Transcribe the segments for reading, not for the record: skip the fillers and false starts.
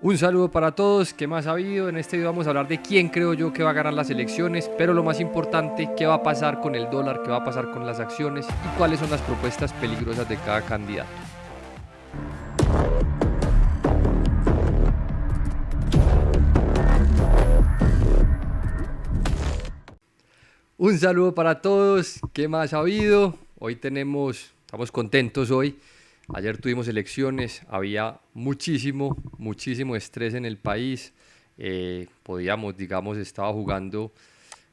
Un saludo para todos, ¿qué más ha habido? En este video vamos a hablar de quién creo yo que va a ganar las elecciones, pero lo más importante, qué va a pasar con el dólar, qué va a pasar con las acciones y cuáles son las propuestas peligrosas de cada candidato. Un saludo para todos, ¿qué más ha habido? Estamos contentos hoy. Ayer tuvimos elecciones, había muchísimo estrés en el país. Estaba jugando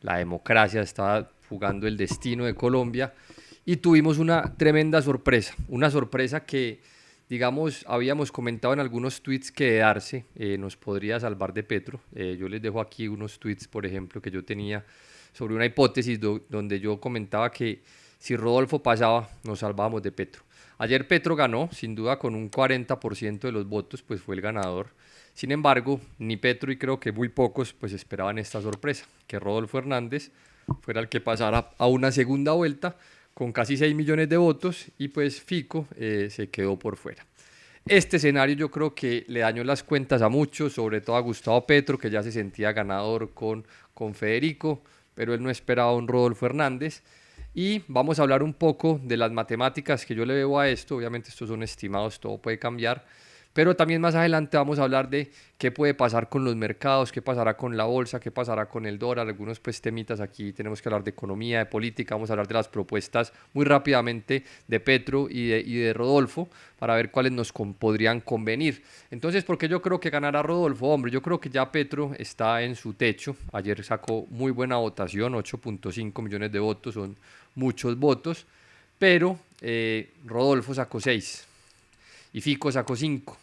la democracia, estaba jugando el destino de Colombia y tuvimos una tremenda sorpresa, una sorpresa que, habíamos comentado en algunos tweets que de darse nos podría salvar de Petro. Yo les dejo aquí unos tweets, por ejemplo, que yo tenía sobre una hipótesis donde yo comentaba que si Rodolfo pasaba, nos salvábamos de Petro. Ayer Petro ganó, sin duda, con un 40% de los votos, pues fue el ganador. Sin embargo, ni Petro y creo que muy pocos pues esperaban esta sorpresa, que Rodolfo Hernández fuera el que pasara a una segunda vuelta con casi 6 millones de votos y pues Fico se quedó por fuera. Este escenario yo creo que le dañó las cuentas a muchos, sobre todo a Gustavo Petro, que ya se sentía ganador con Federico, pero él no esperaba a un Rodolfo Hernández. Y vamos a hablar un poco de las matemáticas que yo le veo a esto. Obviamente estos son estimados, todo puede cambiar. Pero también más adelante vamos a hablar de qué puede pasar con los mercados, qué pasará con la bolsa, qué pasará con el dólar, algunos pues temitas aquí. Tenemos que hablar de economía, de política, vamos a hablar de las propuestas muy rápidamente de Petro y de Rodolfo para ver cuáles nos podrían convenir. Entonces, ¿por qué yo creo que ganará Rodolfo? Hombre, yo creo que ya Petro está en su techo. Ayer sacó muy buena votación, 8.5 millones de votos, son muchos votos, pero Rodolfo sacó 6 y Fico sacó 5.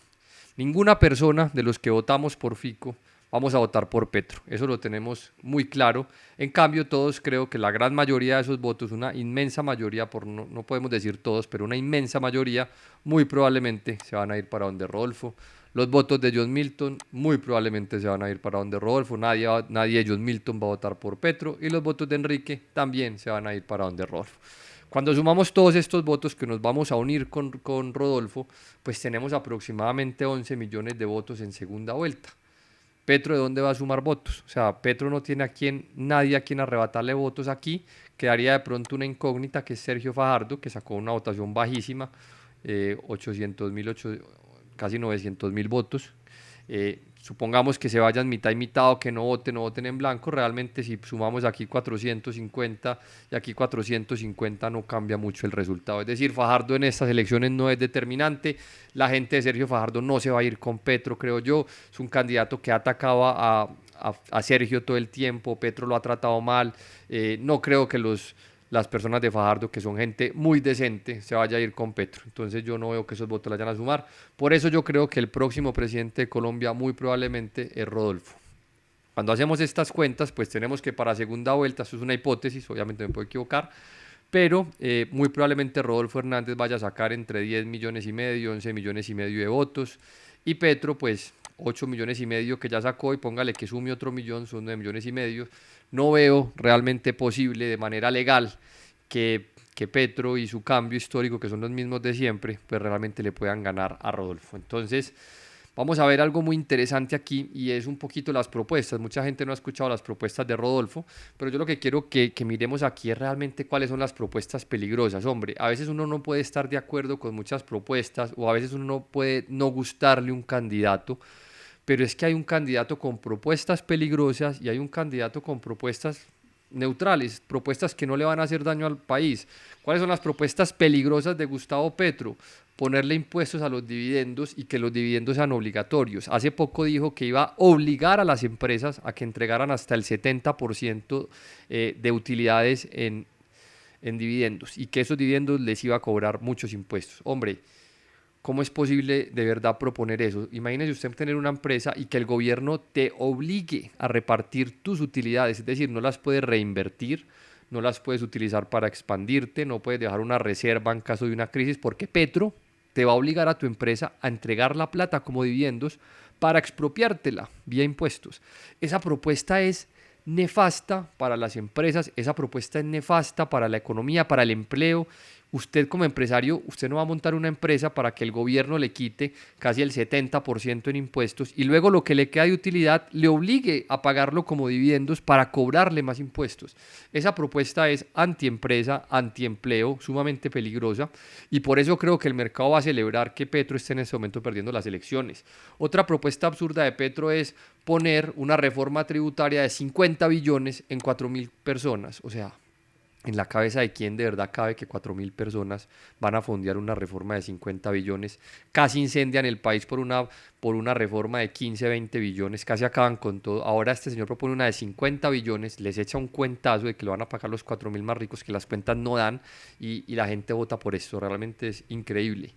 Ninguna persona de los que votamos por Fico vamos a votar por Petro. Eso lo tenemos muy claro. En cambio, todos creo que la gran mayoría de esos votos, una inmensa mayoría, no podemos decir todos, pero una inmensa mayoría, muy probablemente se van a ir para donde Rodolfo. Los votos de John Milton muy probablemente se van a ir para donde Rodolfo. Nadie de John Milton va a votar por Petro. Y los votos de Enrique también se van a ir para donde Rodolfo. Cuando sumamos todos estos votos que nos vamos a unir con Rodolfo, pues tenemos aproximadamente 11 millones de votos en segunda vuelta. Petro, ¿de dónde va a sumar votos? O sea, Petro no tiene nadie a quien arrebatarle votos aquí. Quedaría de pronto una incógnita que es Sergio Fajardo, que sacó una votación bajísima, 800.000, casi 900.000 votos. Supongamos que se vayan mitad y mitad o que no voten en blanco. Realmente si sumamos aquí 450 y aquí 450 no cambia mucho el resultado. Es decir, Fajardo en estas elecciones no es determinante. La gente de Sergio Fajardo no se va a ir con Petro, creo yo. Es un candidato que atacaba a Sergio todo el tiempo. Petro lo ha tratado mal. No creo que las personas de Fajardo, que son gente muy decente, se vaya a ir con Petro. Entonces yo no veo que esos votos le vayan a sumar. Por eso yo creo que el próximo presidente de Colombia muy probablemente es Rodolfo. Cuando hacemos estas cuentas, pues tenemos que para segunda vuelta, eso es una hipótesis, obviamente me puedo equivocar, pero muy probablemente Rodolfo Hernández vaya a sacar entre 10 millones y medio, 11 millones y medio de votos, y Petro pues 8 millones y medio que ya sacó, y póngale que sume otro millón, son 9 millones y medio. No veo realmente posible de manera legal que Petro y su cambio histórico, que son los mismos de siempre, pues realmente le puedan ganar a Rodolfo. Entonces, vamos a ver algo muy interesante aquí y es un poquito las propuestas. Mucha gente no ha escuchado las propuestas de Rodolfo, pero yo lo que quiero que miremos aquí es realmente cuáles son las propuestas peligrosas. Hombre, a veces uno no puede estar de acuerdo con muchas propuestas o a veces uno no puede no gustarle un candidato, pero es que hay un candidato con propuestas peligrosas y hay un candidato con propuestas neutrales, propuestas que no le van a hacer daño al país. ¿Cuáles son las propuestas peligrosas de Gustavo Petro? Ponerle impuestos a los dividendos y que los dividendos sean obligatorios. Hace poco dijo que iba a obligar a las empresas a que entregaran hasta el 70% de utilidades en dividendos y que esos dividendos les iba a cobrar muchos impuestos. Hombre, ¿cómo es posible de verdad proponer eso? Imagínese usted tener una empresa y que el gobierno te obligue a repartir tus utilidades, es decir, no las puedes reinvertir, no las puedes utilizar para expandirte, no puedes dejar una reserva en caso de una crisis, porque Petro te va a obligar a tu empresa a entregar la plata como dividendos para expropiártela vía impuestos. Esa propuesta es nefasta para las empresas, esa propuesta es nefasta para la economía, para el empleo. usted como empresario, usted no va a montar una empresa para que el gobierno le quite casi el 70% en impuestos y luego lo que le queda de utilidad le obligue a pagarlo como dividendos para cobrarle más impuestos. Esa propuesta es antiempresa, antiempleo, sumamente peligrosa y por eso creo que el mercado va a celebrar que Petro esté en este momento perdiendo las elecciones. Otra propuesta absurda de Petro es poner una reforma tributaria de 50 billones en 4.000 personas. O sea, en la cabeza de quién de verdad cabe que 4.000 personas van a fondear una reforma de 50 billones, casi incendian el país por una reforma de 15, 20 billones, casi acaban con todo. Ahora este señor propone una de 50 billones, les echa un cuentazo de que lo van a pagar los 4.000 más ricos, que las cuentas no dan y la gente vota por esto, realmente es increíble.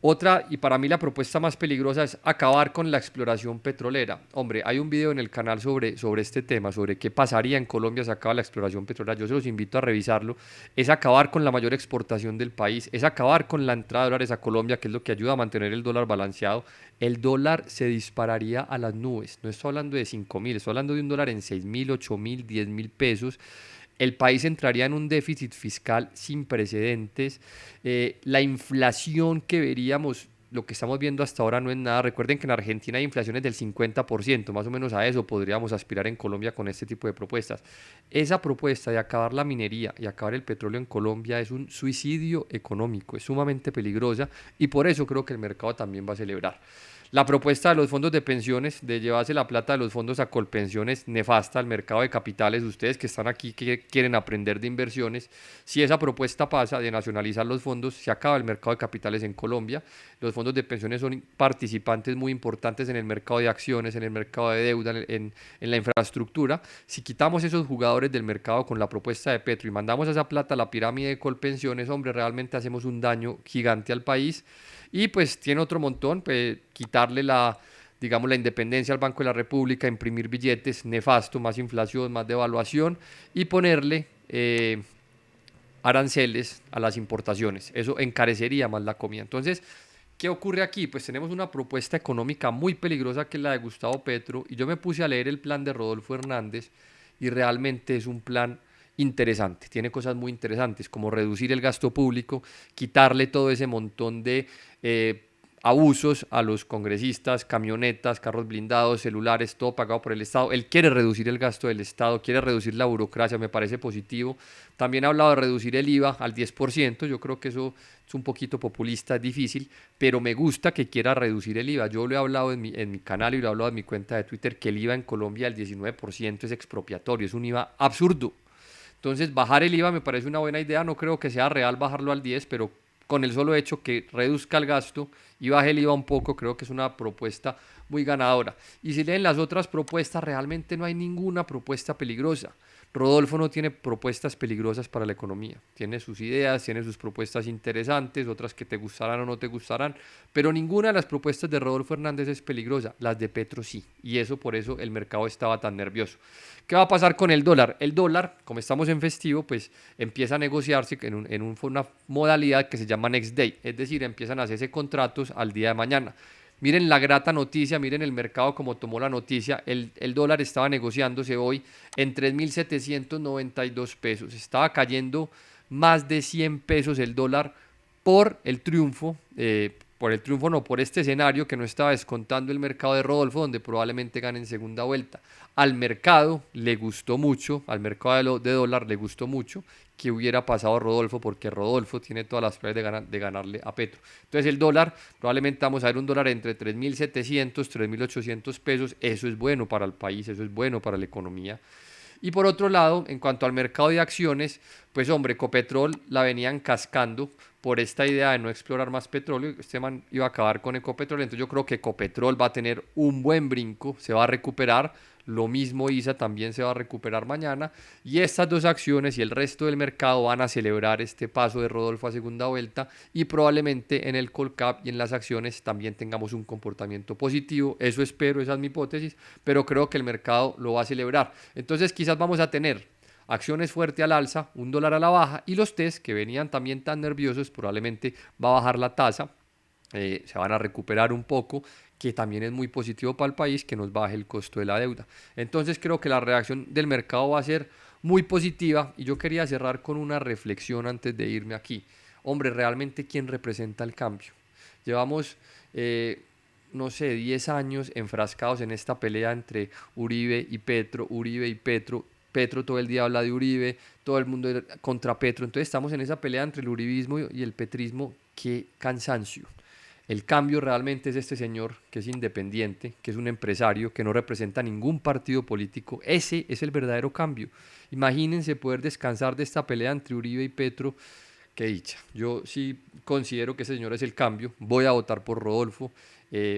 Otra, y para mí la propuesta más peligrosa, es acabar con la exploración petrolera. Hombre, hay un video en el canal sobre este tema, sobre qué pasaría en Colombia si acaba la exploración petrolera. Yo se los invito a revisarlo. Es acabar con la mayor exportación del país, es acabar con la entrada de dólares a Colombia, que es lo que ayuda a mantener el dólar balanceado. El dólar se dispararía a las nubes. No estoy hablando de 5.000, estoy hablando de un dólar en 6.000, 8.000, 10.000 pesos. El país entraría en un déficit fiscal sin precedentes. La inflación que veríamos, lo que estamos viendo hasta ahora no es nada. Recuerden que en Argentina hay inflaciones del 50%, más o menos a eso podríamos aspirar en Colombia con este tipo de propuestas. Esa propuesta de acabar la minería y acabar el petróleo en Colombia es un suicidio económico, es sumamente peligrosa y por eso creo que el mercado también va a celebrar. La propuesta de los fondos de pensiones, de llevarse la plata de los fondos a Colpensiones, nefasta al mercado de capitales. Ustedes que están aquí, que quieren aprender de inversiones, si esa propuesta pasa de nacionalizar los fondos, se acaba el mercado de capitales en Colombia. Los fondos de pensiones son participantes muy importantes en el mercado de acciones, en el mercado de deuda, en la infraestructura. Si quitamos esos jugadores del mercado con la propuesta de Petro y mandamos esa plata a la pirámide de Colpensiones, hombre, realmente hacemos un daño gigante al país. Y pues tiene otro montón, pues quitarle digamos, la independencia al Banco de la República, imprimir billetes, nefasto, más inflación, más devaluación y ponerle aranceles a las importaciones. Eso encarecería más la comida. Entonces, ¿qué ocurre aquí? Pues tenemos una propuesta económica muy peligrosa que es la de Gustavo Petro y yo me puse a leer el plan de Rodolfo Hernández y realmente es un plan interesante, tiene cosas muy interesantes como reducir el gasto público, quitarle todo ese montón de abusos a los congresistas, camionetas, carros blindados, celulares, todo pagado por el Estado. Él quiere reducir el gasto del Estado, quiere reducir la burocracia, me parece positivo. También ha hablado de reducir el IVA al 10%, yo creo que eso es un poquito populista, es difícil, pero me gusta que quiera reducir el IVA. Yo lo he hablado en mi canal y lo he hablado en mi cuenta de Twitter, que el IVA en Colombia al 19% es expropiatorio, es un IVA absurdo. Entonces, bajar el IVA me parece una buena idea, no creo que sea real bajarlo al 10, pero con el solo hecho que reduzca el gasto y baje el IVA un poco, creo que es una propuesta muy ganadora. Y si leen las otras propuestas, realmente no hay ninguna propuesta peligrosa. Rodolfo no tiene propuestas peligrosas para la economía. Tiene sus ideas, tiene sus propuestas interesantes, otras que te gustarán o no te gustarán, pero ninguna de las propuestas de Rodolfo Hernández es peligrosa. Las de Petro sí. Y eso por eso el mercado estaba tan nervioso. ¿Qué va a pasar con el dólar? El dólar, como estamos en festivo, pues empieza a negociarse en una modalidad que se llama Next Day. Es decir, empiezan a hacerse contratos al día de mañana. Miren la grata noticia, miren el mercado como tomó la noticia. El dólar estaba negociándose hoy en 3.792 pesos. Estaba cayendo más de 100 pesos el dólar por el triunfo no, por este escenario que no estaba descontando el mercado de Rodolfo, donde probablemente gane en segunda vuelta. Al mercado le gustó mucho, al mercado de dólar le gustó mucho que hubiera pasado Rodolfo, porque Rodolfo tiene todas las probabilidades de ganarle a Petro. Entonces el dólar, probablemente vamos a ver un dólar entre 3.700, 3.800 pesos, eso es bueno para el país, eso es bueno para la economía. Y por otro lado, en cuanto al mercado de acciones, pues hombre, Ecopetrol la venían cascando por esta idea de no explorar más petróleo. Este man iba a acabar con Ecopetrol, entonces yo creo que Ecopetrol va a tener un buen brinco, se va a recuperar. Lo mismo ISA también se va a recuperar mañana. Y estas dos acciones y el resto del mercado van a celebrar este paso de Rodolfo a segunda vuelta. Y probablemente en el Colcap y en las acciones también tengamos un comportamiento positivo. Eso espero, esa es mi hipótesis. Pero creo que el mercado lo va a celebrar. Entonces quizás vamos a tener acciones fuerte al alza, un dólar a la baja. Y los TES que venían también tan nerviosos, probablemente va a bajar la tasa. Se van a recuperar un poco, que también es muy positivo para el país, que nos baje el costo de la deuda. Entonces creo que la reacción del mercado va a ser muy positiva y yo quería cerrar con una reflexión antes de irme aquí. hombre, realmente quién representa el cambio. Llevamos, no sé, 10 años enfrascados en esta pelea entre Uribe y Petro, Uribe y Petro. Petro todo el día habla de Uribe, todo el mundo contra Petro. Entonces estamos en esa pelea entre el uribismo y el petrismo. Qué cansancio. El cambio realmente es este señor que es independiente, que es un empresario, que no representa ningún partido político. Ese es el verdadero cambio. Imagínense poder descansar de esta pelea entre Uribe y Petro. Qué dicha. Yo sí considero que ese señor es el cambio. Voy a votar por Rodolfo.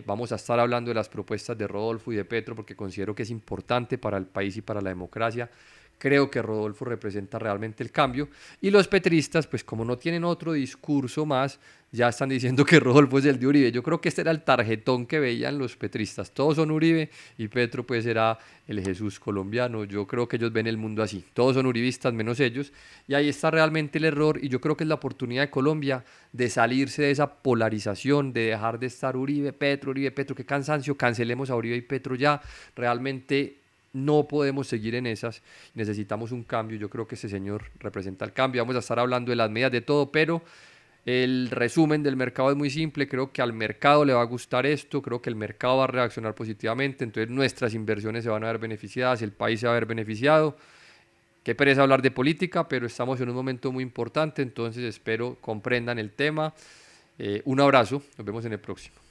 Vamos a estar hablando de las propuestas de Rodolfo y de Petro porque considero que es importante para el país y para la democracia. Creo que Rodolfo representa realmente el cambio. Y los petristas, pues como no tienen otro discurso más, ya están diciendo que Rodolfo es el de Uribe. Yo creo que este era el tarjetón que veían los petristas. Todos son Uribe y Petro pues era el Jesús colombiano. Yo creo que ellos ven el mundo así. Todos son uribistas menos ellos. Y ahí está realmente el error y yo creo que es la oportunidad de Colombia de salirse de esa polarización, de dejar de estar Uribe, Petro, qué cansancio. Cancelemos a Uribe y Petro ya. Realmente no podemos seguir en esas, necesitamos un cambio. Yo creo que ese señor representa el cambio. Vamos a estar hablando de las medidas de todo, pero el resumen del mercado es muy simple. Creo que al mercado le va a gustar esto, creo que el mercado va a reaccionar positivamente, entonces nuestras inversiones se van a ver beneficiadas, el país se va a ver beneficiado. Qué pereza hablar de política, pero estamos en un momento muy importante, entonces espero comprendan el tema. Un abrazo, nos vemos en el próximo.